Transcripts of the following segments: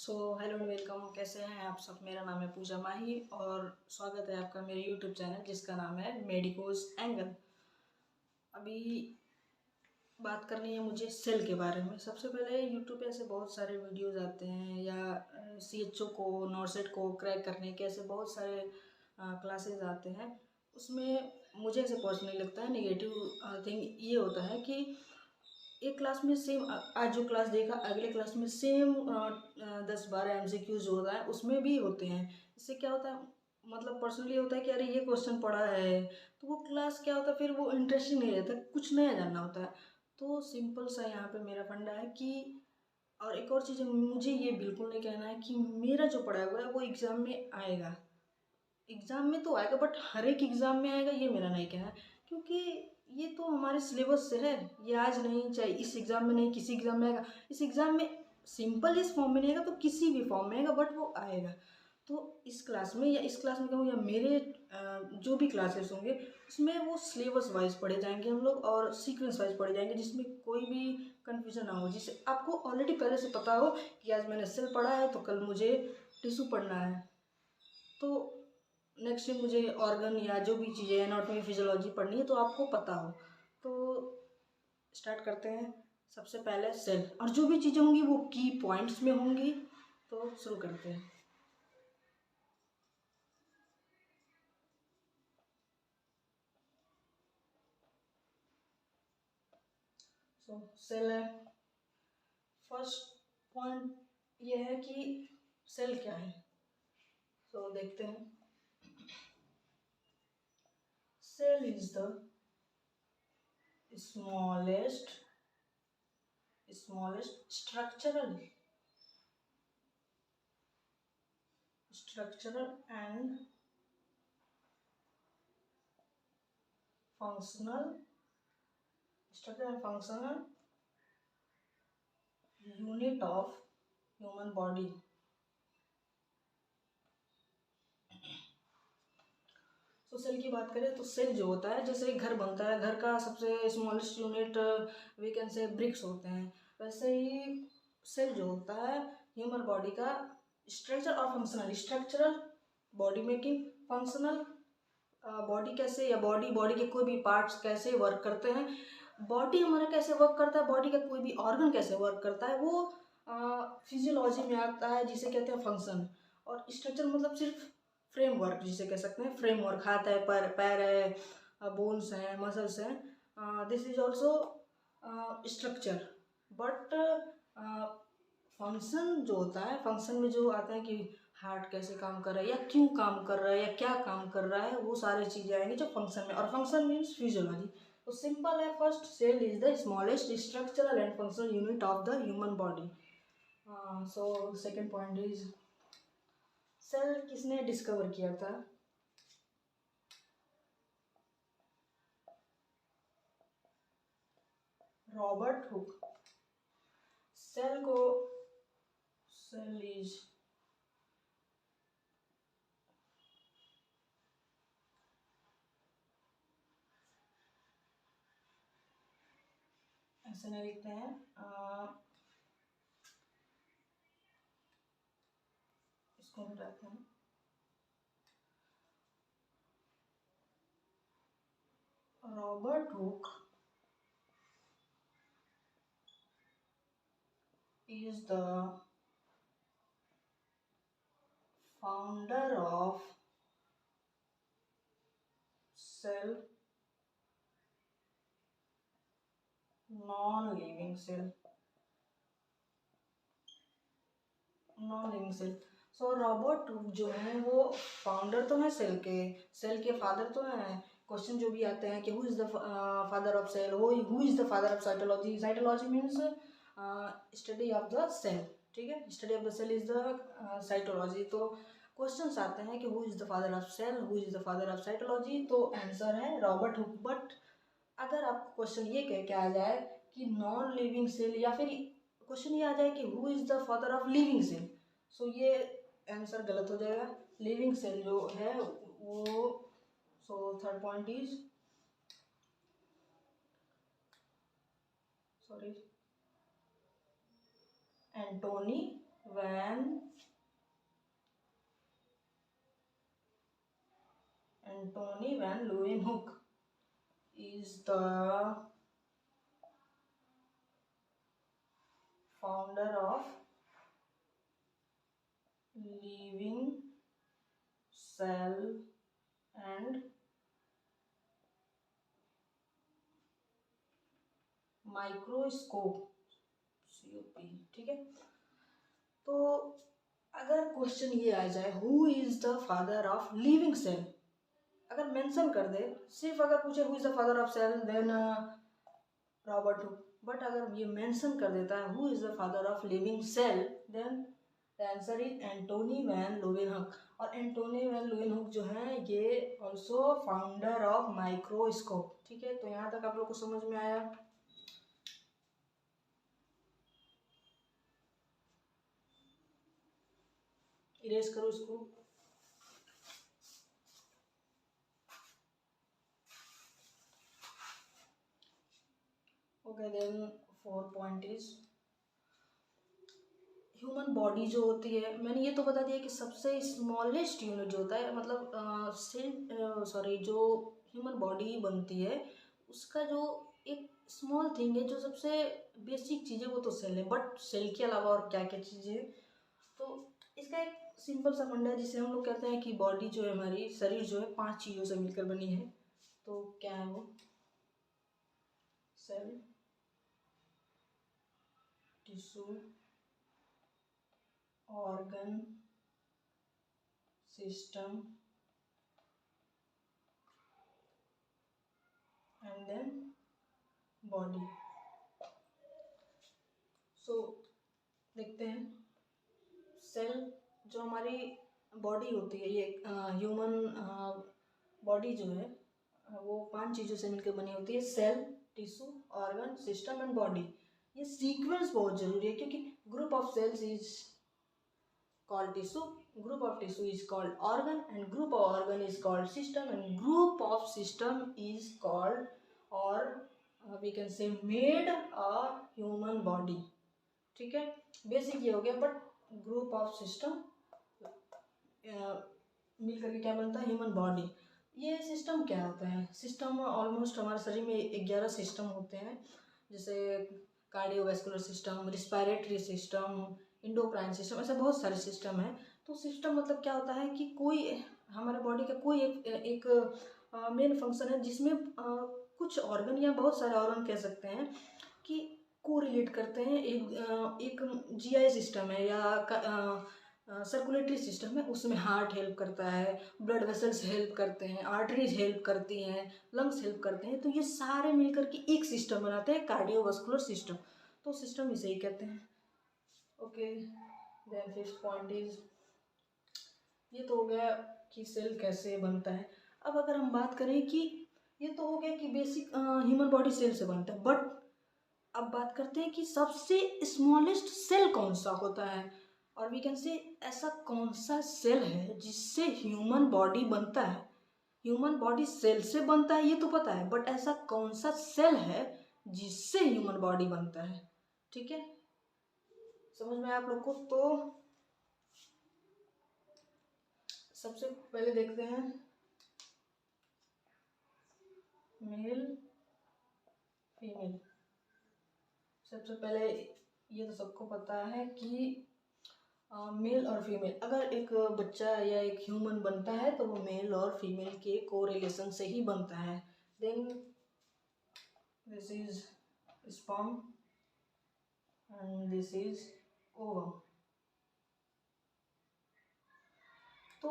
So hello and welcome. कैसे हैं आप सब? मेरा नाम है पूजा माही और स्वागत है आपका मेरे यूट्यूब चैनल जिसका नाम है मेडिकोज एंगल। अभी बात करनी है मुझे सेल के बारे में। सबसे पहले यूट्यूब पे ऐसे बहुत सारे वीडियोस आते हैं या CHO को नॉर्सेट को क्रैक करने के ऐसे बहुत सारे क्लासेस आते हैं। उसमें मुझे ऐसे पर्सनली लगता है नेगेटिव थिंग ये होता है कि एक क्लास में सेम आज जो क्लास देखा अगले क्लास में सेम 10-12 MCQs जो होता है उसमें भी होते हैं। इससे क्या होता है, मतलब पर्सनली होता है कि अरे ये क्वेश्चन पढ़ा है तो वो क्लास क्या होता है, फिर वो इंटरेस्टिंग नहीं रहता, कुछ नया जानना होता है। तो सिंपल सा यहाँ पे मेरा फंडा है कि और एक और चीज़ है, मुझे ये बिल्कुल नहीं कहना है कि मेरा जो पढ़ा हुआ है वो एग्ज़ाम में आएगा। एग्ज़ाम में तो आएगा बट हर एक एग्ज़ाम में आएगा ये मेरा नहीं कहना है, क्योंकि ये तो हमारे सिलेबस से है। ये आज नहीं, चाहे इस एग्ज़ाम में नहीं किसी एग्ज़ाम में आएगा। इस एग्ज़ाम में सिंपल इस फॉर्म में नहीं आएगा तो किसी भी फॉर्म में आएगा बट वो आएगा। तो इस क्लास में या इस क्लास में कहूँ या मेरे जो भी क्लासेस होंगे उसमें वो सिलेबस वाइज पढ़े जाएंगे हम लोग और सीक्वेंस वाइज पढ़े जाएंगे, जिसमें कोई भी कन्फ्यूजन ना हो, जिससे आपको ऑलरेडी पहले से पता हो कि आज मैंने सेल पढ़ा है तो कल मुझे टिश्यू पढ़ना है। तो नेक्स्ट टाइम मुझे ऑर्गन या जो भी चीज़ें एनाटॉमी फिजियोलॉजी पढ़नी है तो आपको पता हो। तो स्टार्ट करते हैं। सबसे पहले सेल और जो भी चीज़ें होंगी वो की पॉइंट्स में होंगी। तो शुरू करते हैं। सो सेल है। फर्स्ट पॉइंट ये है कि सेल क्या है। तो देखते हैं। Cell is the smallest structural and functional unit of human body। तो सेल की बात करें तो सेल जो होता है, जैसे एक घर बनता है, घर का सबसे smallest unit we can say bricks होते हैं, वैसे ही सेल जो होता है ह्यूमन बॉडी का स्ट्रक्चर और functional. Structural body making, functional body कैसे या बॉडी के कोई भी पार्ट्स कैसे वर्क करते हैं, बॉडी हमारा कैसे वर्क करता है, बॉडी का कोई भी ऑर्गन कैसे वर्क करता है, वो फिजियोलॉजी में आता है जिसे कहते हैं फंक्शन। और स्ट्रक्चर मतलब सिर्फ फ्रेमवर्क जिसे कह सकते हैं। फ्रेमवर्क, हाथ है, पैर है, बोन्स हैं, मसल्स हैं, this is also structure. But function जो होता है, फंक्शन में जो आता है कि हार्ट कैसे काम कर रहा है या क्यों काम कर रहा है या क्या काम कर रहा है, वो सारी चीज़ें आएंगी जो फंक्शन में। और फंक्शन मीन्स फिजियोलॉजी। तो सिंपल है, first cell is the smallest structural and functional unit of the human body. So second point is cell किसने डिस्कवर किया था? Robert Hooke. सेल को सेल इज ऐसे नहीं लिखते हैं, इसको हटाते हैं। Robert Hooke is the founder of cell non-living cell। So Robert Hooke जो है वो फाउंडर तो है सेल के फादर तो हैं। क्वेश्चन जो भी आते हैं कि who is the father of cell, who is the father of cytology. Cytology means study of the cell, ठीक है। Study of the cell is the cytology. तो क्वेश्चंस आते हैं कि who is the father of cell, who is the father of cytology, तो answer है Robert Hooke. But अगर आपको क्वेश्चन ये कह के आ जाए कि नॉन लिविंग सेल या फिर क्वेश्चन ये आ जाए कि who is the father of living cell, so ये आंसर गलत हो जाएगा। लिविंग सेल जो है वो, so third point is sorry Antony van Antony van Leeuwenhoek is the founder of living cell and microscope COP, ठीक है। तो अगर क्वेश्चन ये आ जाए who is the father of living cell, अगर मेंशन कर दे, सिर्फ अगर पूछे who is the father of cell then Robert Hooke, but अगर ये मेंशन कर देता है who is the father of living cell then the answer is Antonie van Leeuwenhoek. और एंटोनी वैन लीeuwenhoek जो है ये ऑल्सो फाउंडर ऑफ माइक्रोस्कोप, ठीक है। तो यहाँ तक आप लोग को समझ में आया। इरेज करो इसको। Okay then 4 point is human body जो होती है, मैंने ये तो बता दिया कि सबसे स्मॉलेस्ट यूनिट जो होता है, मतलब सेल जो ह्यूमन बॉडी बनती है उसका जो एक स्मॉल थिंग है, जो सबसे बेसिक चीज़ है वो तो सेल है, बट सेल के अलावा और क्या क्या चीज़ें है। तो इसका एक सिंपल सा फंडा है जिसे हम लोग कहते हैं कि बॉडी जो है, हमारी शरीर जो है 5 चीज़ों से मिलकर बनी है। तो क्या है वो? Cell, tissue, organ, system and then body. So देखते हैं, सेल जो हमारी बॉडी होती है, ये ह्यूमन बॉडी जो है वो 5 चीज़ों से मिलकर बनी होती है, cell, tissue, organ, system and body. ये सीक्वेंस बहुत जरूरी है क्योंकि group of cells is called tissue, group of tissue is called organ, and group of organ is called system, and group of system is called, or we can say made a human body, ठीक है। Basic ये हो गया, but group of system मिल करके क्या बनता है? Human body. ये सिस्टम क्या होता है? सिस्टम ऑलमोस्ट हमारे शरीर में 11 सिस्टम होते हैं, जैसे cardiovascular system, respiratory system, endocrine system, ऐसे बहुत सारे सिस्टम हैं। तो सिस्टम मतलब क्या होता है कि कोई हमारे बॉडी का कोई एक मेन फंक्शन है जिसमें कुछ ऑर्गन या बहुत सारे ऑर्गन कह सकते हैं कि को रिलेट करते हैं। एक GI सिस्टम है या सर्कुलेटरी सिस्टम है, उसमें हार्ट हेल्प करता है, ब्लड वेसल्स हेल्प करते हैं, आर्टरीज हेल्प करती हैं, लंग्स हेल्प करते हैं। तो ये सारे मिलकर के एक सिस्टम बनाते हैं, कार्डियोवास्कुलर सिस्टम। तो सिस्टम इसे ही कहते हैं। Okay then 5th point is, ये तो हो गया कि सेल कैसे बनता है। अब अगर हम बात करें कि ये तो हो गया कि बेसिक ह्यूमन बॉडी सेल से बनता है, बट अब बात करते हैं कि सबसे स्मॉलेस्ट सेल कौन सा होता है, और वी कैन से ऐसा कौन सा सेल है जिससे ह्यूमन बॉडी बनता है। ह्यूमन बॉडी सेल से बनता है ये तो पता है, बट ऐसा कौन सा सेल है जिससे ह्यूमन बॉडी बनता है, ठीक है। समझ में आप लोग को? तो सबसे पहले देखते हैं मेल फीमेल। सबसे पहले ये तो सबको पता है कि मेल और फीमेल, अगर एक बच्चा या एक ह्यूमन बनता है तो वो मेल और फीमेल के कोरिलेशन से ही बनता है। Then this is sperm and this is ovum. तो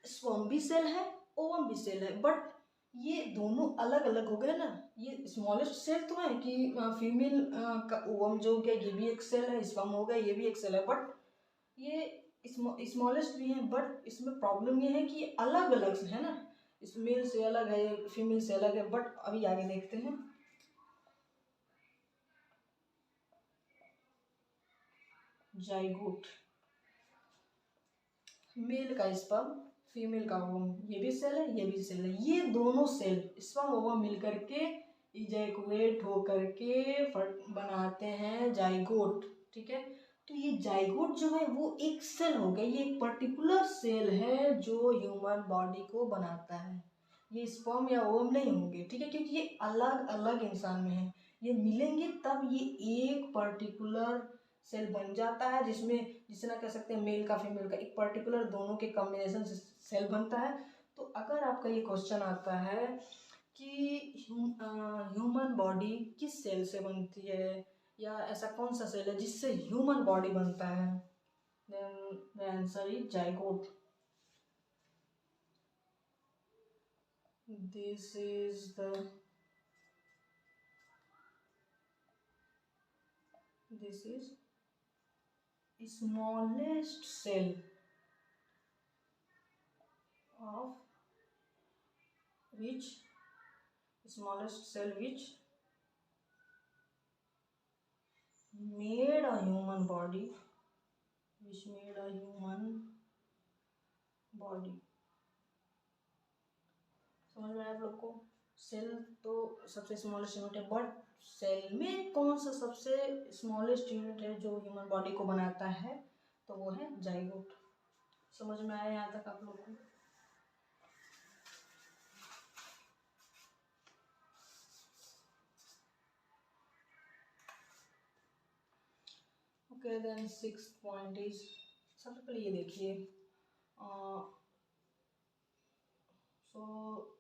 स्पर्म भी सेल है, ओवम भी सेल है, बट ये दोनों अलग अलग हो गए ना। ये स्मॉलेस्ट सेल तो है कि फीमेल का ओवम जो हो गया ये भी एक सेल है, स्पर्म हो गया ये भी एक सेल है, बट ये स्मॉलेस्ट भी है। बट इसमें प्रॉब्लम ये है कि अलग अलग है ना, इस मेल से अलग है, फीमेल से अलग है। बट अभी आगे देखते हैं। जाइगोट, मेल का स्पर्म, फीमेल का ओवम, ये भी सेल है ये भी सेल है। ये दोनों सेल स्पर्म ओवम मिलकर के इजैकुलेट होकर के बनाते हैं जाइगोट, ठीक है। तो ये जाइगोट जो है वो एक सेल हो गया, ये एक पर्टिकुलर सेल है जो ह्यूमन बॉडी को बनाता है। ये स्पर्म या ओवम नहीं होंगे, ठीक है, क्योंकि ये अलग अलग इंसान में है। ये मिलेंगे तब ये एक पर्टिकुलर सेल बन जाता है, जिसमें जिसे ना कह सकते हैं मेल का फीमेल का एक पर्टिकुलर दोनों के कॉम्बिनेशन से सेल बनता है। तो अगर आपका ये क्वेश्चन आता है कि ह्यूमन बॉडी किस सेल से बनती है, या ऐसा कौन सा सेल है जिससे ह्यूमन बॉडी बनता है, then the answer is zygote. This is the this is smallest cell of which smallest cell which made a human body, which made a human body। समझ में आया आप लोग को? सेल तो सबसे स्मॉलेस्ट यूनिट है, बट सेल में कौन सा सबसे स्मॉलेस्ट यूनिट है जो ह्यूमन बॉडी को बनाता है, तो वो है जाइगोट। समझ में आया यहाँ तक आप लोग को? Okay then 6th point is, सबसे पहले ये देखिए, सो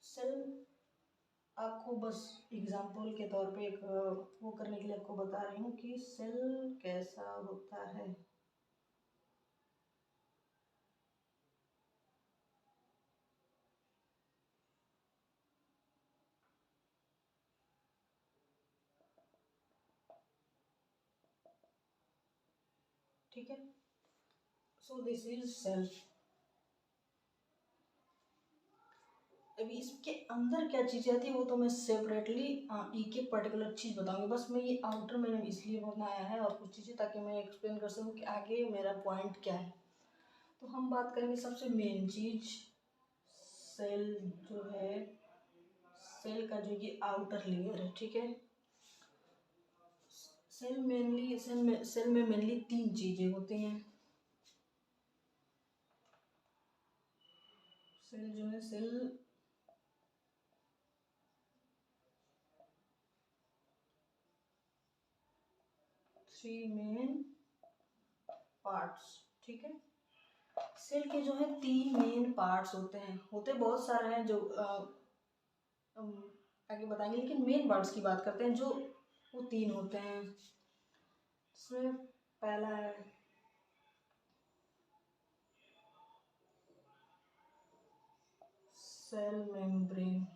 सेल आपको बस एग्जाम्पल के तौर पे एक वो करने के लिए आपको बता रही हूँ कि सेल कैसा होता है। ठीक है, सो दिस इज सेल। अभी इसके अंदर क्या चीज़ आती है वो तो मैं सेपरेटली एक एक पर्टिकुलर चीज़ बताऊंगी, बस मैं ये आउटर मैंने इसलिए बनाया है और कुछ चीज़ें ताकि मैं एक्सप्लेन कर सकूँ कि आगे मेरा पॉइंट क्या है। तो हम बात करेंगे सबसे मेन चीज़, सेल जो है, सेल का जो ये आउटर लेयर है, ठीक है। सेल में मेनली तीन चीज़ें होती हैं। सेल जो है, सेल थ्री मेन पार्ट्स, ठीक है। सेल के जो है तीन मेन पार्ट्स होते हैं, होते बहुत सारे हैं जो आगे बताएंगे, लेकिन मेन पार्ट्स की बात करते हैं जो वो तीन होते हैं। इसमें पहला है सेल मेम्ब्रेन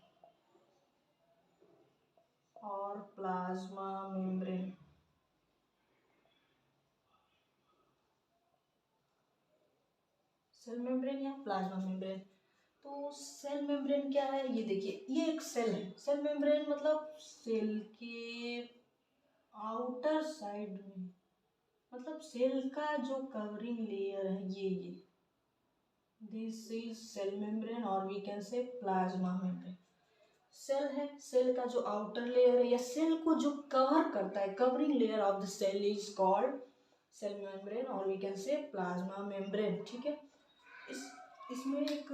और प्लाज्मा मेम्ब्रेन। सेल मेम्ब्रेन या प्लाज्मा मेम्ब्रेन। तो सेल मेम्ब्रेन क्या है, ये देखिए, ये एक सेल है। सेल मेम्ब्रेन मतलब सेल के आउटर साइड में, मतलब सेल का जो कवरिंग लेयर है, ये दिस इज सेल मेम्ब्रेन और we can say plasma membrane. Cell है, सेल का जो आउटर लेयर है या सेल को जो कवर करता है, covering layer of the cell is called cell membrane और we can say plasma membrane, ठीक है। इसमें एक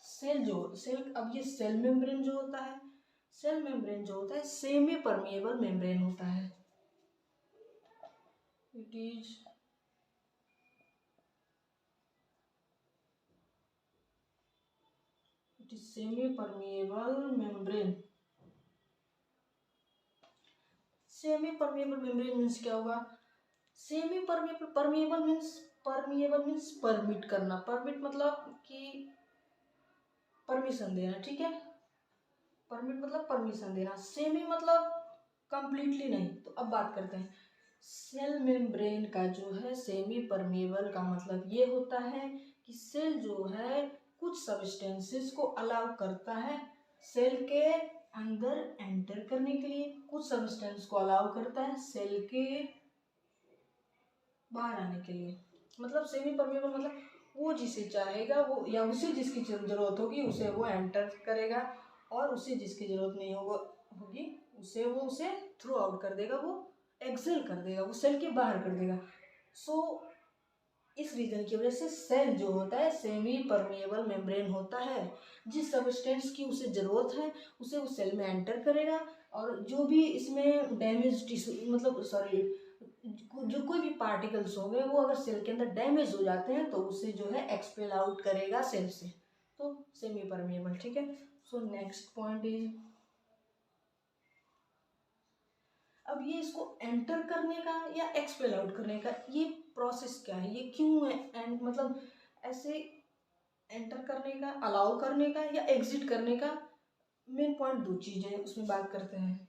सेल, अब ये सेल मेम्ब्रेन जो होता है, सेल मेम्ब्रेन जो होता है सेमी परमिएबल मेम्ब्रेन होता है। It is semi permeable membrane. Semi permeable membrane means क्या होगा? Semi permeable, permeable means permit करना, परमिट मतलब कि परमिशन देना, ठीक है। परमिट मतलब परमिशन देना, सेमी मतलब कंप्लीटली नहीं। तो अब बात करते हैं सेल मेम्ब्रेन का जो है सेमी परमिएबल का मतलब ये होता है कि सेल जो है कुछ सब्सटेंसेस को अलाउ करता है सेल के अंदर एंटर करने के लिए, कुछ सब्सटेंस को अलाउ करता है सेल के बाहर आने के लिए। मतलब सेमी परमेबल मतलब वो जिसे चाहेगा वो, या उसे जिसकी जरूरत होगी उसे वो एंटर करेगा, और उसे जिसकी जरूरत नहीं होगी उसे थ्रू आउट कर देगा, वो एक्सेल कर देगा, वो सेल के बाहर कर देगा। सो इस रीजन की वजह से सेल जो होता है सेमी परमेबल मेम्ब्रेन होता है। जिस सब्सटेंस की उसे ज़रूरत है उसे उस सेल में एंटर करेगा, और जो भी इसमें डैमेज टिश्यू मतलब सॉरी जो कोई भी पार्टिकल्स होंगे वो अगर सेल के अंदर डैमेज हो जाते हैं तो उसे जो है एक्सपेल आउट करेगा सेल से। तो सेमी परमेबल, ठीक है। सो नेक्स्ट पॉइंट इज, अब ये इसको एंटर करने का या एक्सपेल आउट करने का ये प्रोसेस क्या है, ये क्यों है, एंड मतलब ऐसे एंटर करने का, अलाउ करने का या एग्जिट करने का मेन पॉइंट दो चीजें हैं, उसमें बात करते हैं।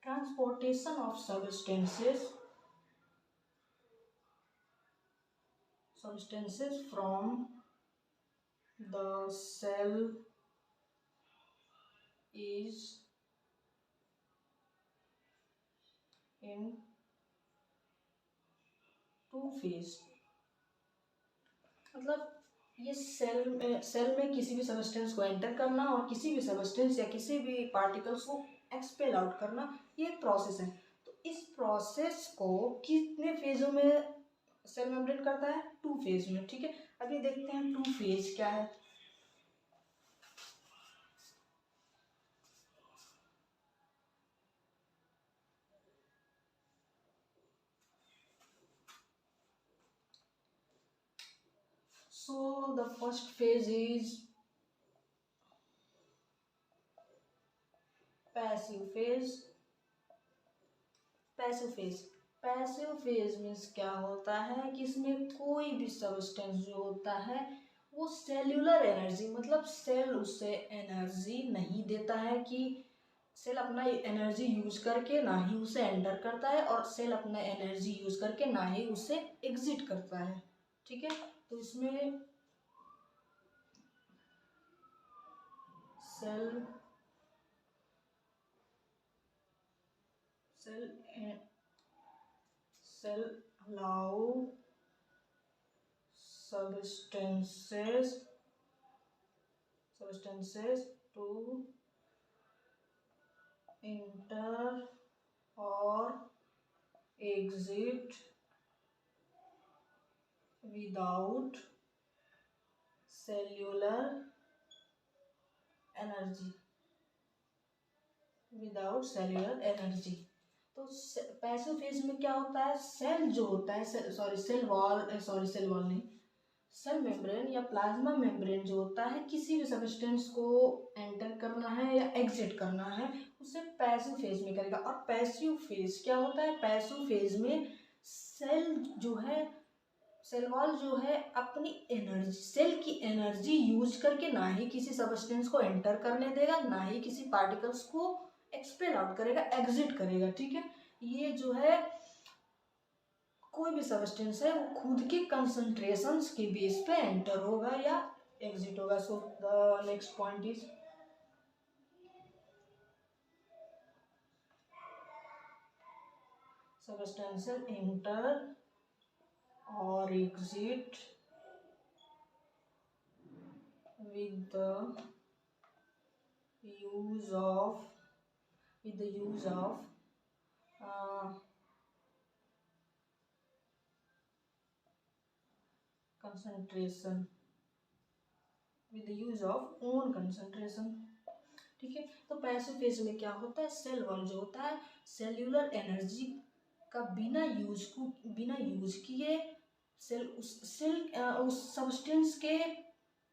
Transportation of substances from the cell is in two phase। मतलब ये सेल में किसी भी सब्सटेंस को एंटर करना और किसी भी सब्सटेंस या किसी भी पार्टिकल्स को एक्सपेल आउट करना, ये एक प्रोसेस है। तो इस प्रोसेस को कितने फेजों में सेल मेम्ब्रेन करता है, 2 फेज में, ठीक है। अभी देखते हैं 2 फेज क्या है। So the first phase is passive phase। Passive phase means क्या होता है कि इसमें कोई भी सब्सटेंस जो होता है वो सेल्यूलर एनर्जी, मतलब सेल उससे एनर्जी नहीं देता है, कि सेल अपना एनर्जी यूज करके ना ही उसे एंटर करता है, और सेल अपना एनर्जी यूज करके ना ही उसे एग्जिट करता है, ठीक है। तो इसमें cell allow substances to enter or exit without cellular energy। तो पैसिव फेज में क्या होता है, सेल जो होता है सेल वॉल नहीं, सेल मेम्ब्रेन या प्लाज्मा मेम्ब्रेन जो होता है किसी भी सब्सटेंस को एंटर करना है या एग्जिट करना है उसे पैसिव फेज में करेगा। और पैसिव फेज क्या होता है, पैसिव फेज में सेल वॉल जो है अपनी एनर्जी, सेल की एनर्जी यूज करके ना ही किसी सब्सटेंस को एंटर करने देगा, ना ही किसी पार्टिकल्स को एक्सपेल आउट करेगा, एग्जिट करेगा, ठीक है। ये जो है कोई भी सब्सटेंस है वो खुद के कंसंट्रेशंस के बेस पे एंटर होगा या एग्जिट होगा। So the next point is substances enter or exit with the use of concentration, with the use of own concentration, ठीक है। तो पैसिव फेज में क्या होता है, सेल वॉल जो होता है सेल्यूलर एनर्जी का बिना यूज किए उस सब्सटेंस के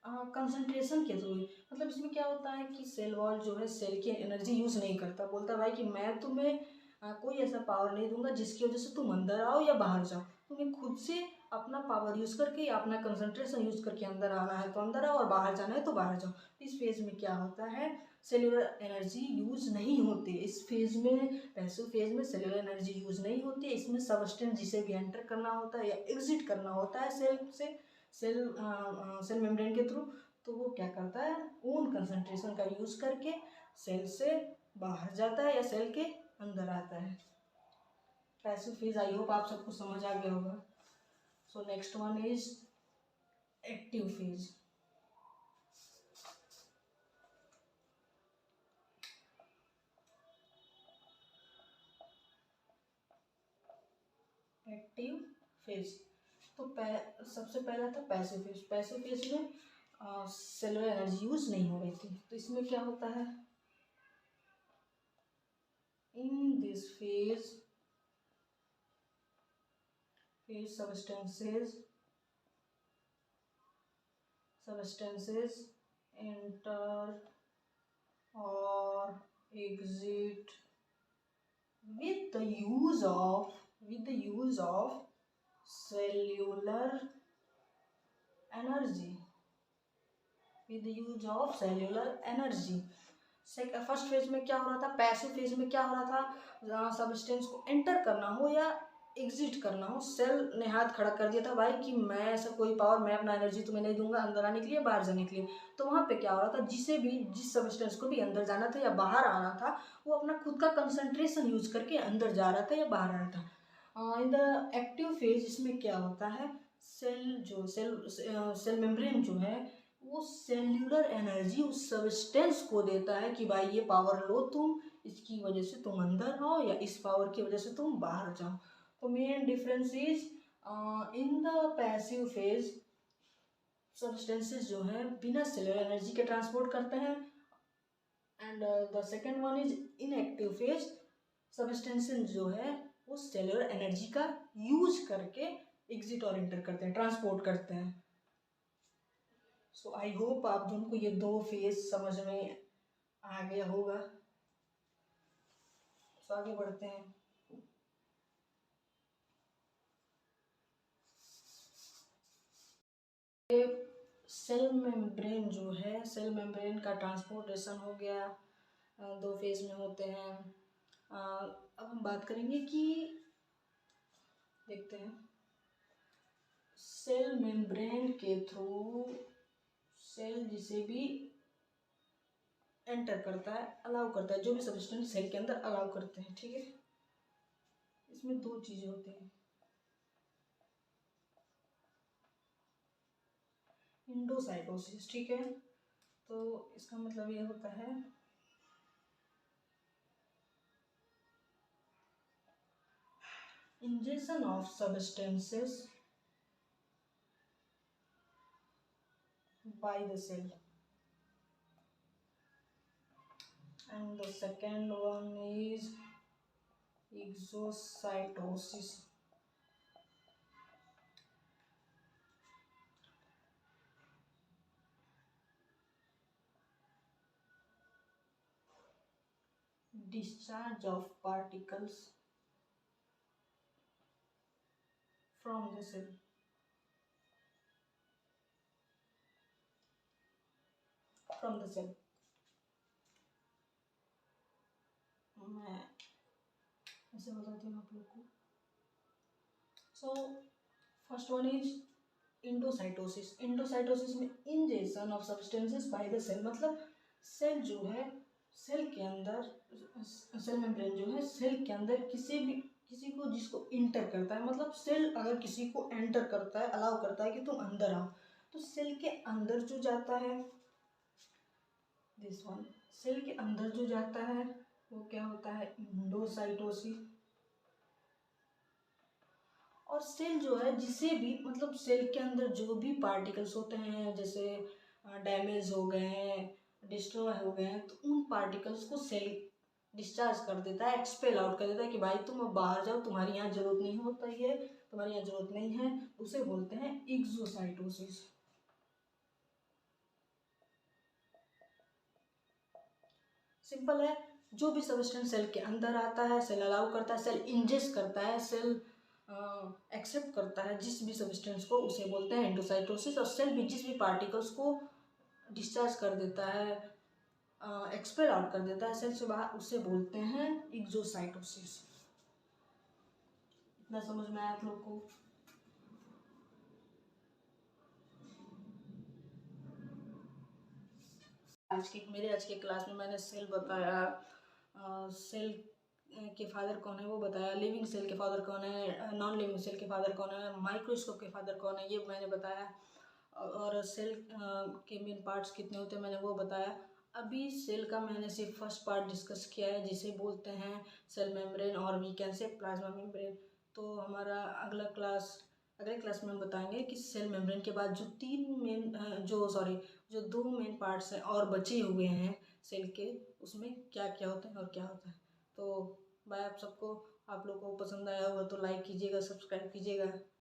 कंसंट्रेशन के थ्रू, मतलब इसमें क्या होता है कि सेल वॉल जो है सेल की एनर्जी यूज नहीं करता, बोलता है भाई कि मैं तुम्हें कोई ऐसा पावर नहीं दूंगा जिसकी वजह से तुम अंदर आओ या बाहर जाओ, तुम्हें खुद से अपना पावर यूज़ करके या अपना कंसंट्रेशन यूज़ करके अंदर आना है तो अंदर आओ और बाहर जाना है तो बाहर जाओ। इस फेज़ में क्या होता है, सेल्यूलर एनर्जी यूज़ नहीं होती। इस फेज़ में, पैसिव फेज़ में सेल्यूलर एनर्जी यूज़ नहीं होती। इसमें सबस्टेंस जिसे भी एंटर करना होता है या एग्जिट करना होता है सेल से, सेल मेम्ब्रेन के थ्रू, तो वो क्या करता है, ओन कंसंट्रेशन का यूज़ करके सेल से बाहर जाता है या सेल के अंदर आता है। पैसिव फेज आई होप आप सबको समझ आ गया होगा। So next one is active phase. Active phase तो सबसे पहला था पैसिव फेज। पैसिव फेज में सेलुलर एनर्जी यूज नहीं हो रही थी। तो इसमें क्या होता है, in this phase substances enter or exit with the use of cellular energy, first phase में क्या हो रहा था, पैसिव फेज में क्या हो रहा था, सबस्टेंस को एंटर करना हो या एग्जिट करना हो, सेल ने हाथ खड़ा कर दिया था भाई कि मैं ऐसा कोई पावर, मैं अपना एनर्जी तुम्हें नहीं दूंगा अंदर आने के लिए बाहर जाने के लिए। तो वहाँ पे क्या हो रहा था, जिस सबस्टेंस को भी अंदर जाना था या बाहर आना था, वो अपना खुद का कंसंट्रेशन यूज करके अंदर जा रहा था या बाहर आ रहा था। इन द एक्टिव फेज इसमें क्या होता है, सेल मेम्ब्रेन जो है वो सेल्यूलर एनर्जी उस सबस्टेंस को देता है कि भाई ये पावर लो तुम, इसकी वजह से तुम अंदर आओ या इस पावर की वजह से तुम बाहर जाओ। तो main difference is in the passive phase substances जो है बिना सेल्यूलर एनर्जी के ट्रांसपोर्ट करते हैं, and the second one is in active phase substances जो है वो सेल्यूलर एनर्जी का यूज करके एग्जिट और एंटर करते हैं, ट्रांसपोर्ट करते हैं। सो आई होप आप दोनों को ये दो फेज समझ में आ गया होगा। सो आगे बढ़ते हैं। सेल मेम्ब्रेन जो है, सेल मेम्ब्रेन का ट्रांसपोर्टेशन हो गया, दो फेज में होते हैं। अब हम बात करेंगे कि देखते हैं सेल मेम्ब्रेन के थ्रू सेल जिसे भी एंटर करता है, अलाउ करता है, जो भी सब्सटेंस सेल के अंदर अलाउ करते हैं, ठीक है। इसमें दो चीजें होती हैं, इंडोसाइटोसिस, ठीक है। तो इसका मतलब ये होता है ingestion of substances by the cell, and the second one is exocytosis. Discharge of particles from the cell. मैं ऐसे बताती हूँ आप लोग को। So first one is endocytosis. Endocytosis में injection of substances by the cell, मतलब सेल जो है, सेल के अंदर, सेल मेम्ब्रेन जो है सेल के अंदर किसी को जिसको इंटर करता है, मतलब सेल अगर किसी को एंटर करता है, अलाउ करता है कि तुम अंदर आओ, तो सेल के अंदर जो जाता है, दिस वन, सेल के अंदर जो जाता है वो क्या होता है, इंडोसाइटोसिस। और सेल जो है जिसे भी, मतलब सेल के अंदर जो भी पार्टिकल्स होते हैं, जैसे डैमेज हो गए हैं, डिस्ट्रॉय हो गए हैं, तो उन पार्टिकल्स को सेल डिस्चार्ज कर देता है, एक्सपेल आउट कर देता है कि भाई तुम अब बाहर जाओ, तुम्हारी यहाँ जरूरत नहीं होता है, तुम्हारी यहाँ जरूरत नहीं है। उसे बोलते हैं एक्सोसाइटोसिस। सिंपल है, जो भी सबस्टेंस सेल के अंदर आता है, सेल अलाउ करता है, सेल इंजेस्ट करता है, सेल एक्सेप्ट करता है जिस भी सब्सटेंस को, उसे बोलते हैं एंडोसाइटोसिस। और सेल भी जिस भी पार्टिकल्स को डिस्चार्ज कर देता है, एक्सपेल आउट कर देता है सेल से बाहर, उसे बोलते हैं एक्सोसाइटोसिस। इतना समझ में आया आप लोग को? आज के क्लास में मैंने सेल बताया, सेल के फादर कौन है वो बताया, लिविंग सेल के फादर कौन है, नॉन लिविंग सेल के फादर कौन है, माइक्रोस्कोप के फादर कौन है, ये मैंने बताया। और सेल के मेन पार्ट्स कितने होते हैं मैंने वो बताया। अभी सेल का मैंने सिर्फ फर्स्ट पार्ट डिस्कस किया है, जिसे बोलते हैं सेल मेम्ब्रेन, और we can say plasma membrane. तो हमारा अगले क्लास में हम बताएंगे कि सेल मेम्ब्रेन के बाद जो दो मेन पार्ट्स हैं और बचे हुए हैं सेल के, उसमें क्या क्या होता है और क्या होता है। तो बाय आप सबको। आप लोग को पसंद आया होगा तो लाइक कीजिएगा, सब्सक्राइब कीजिएगा।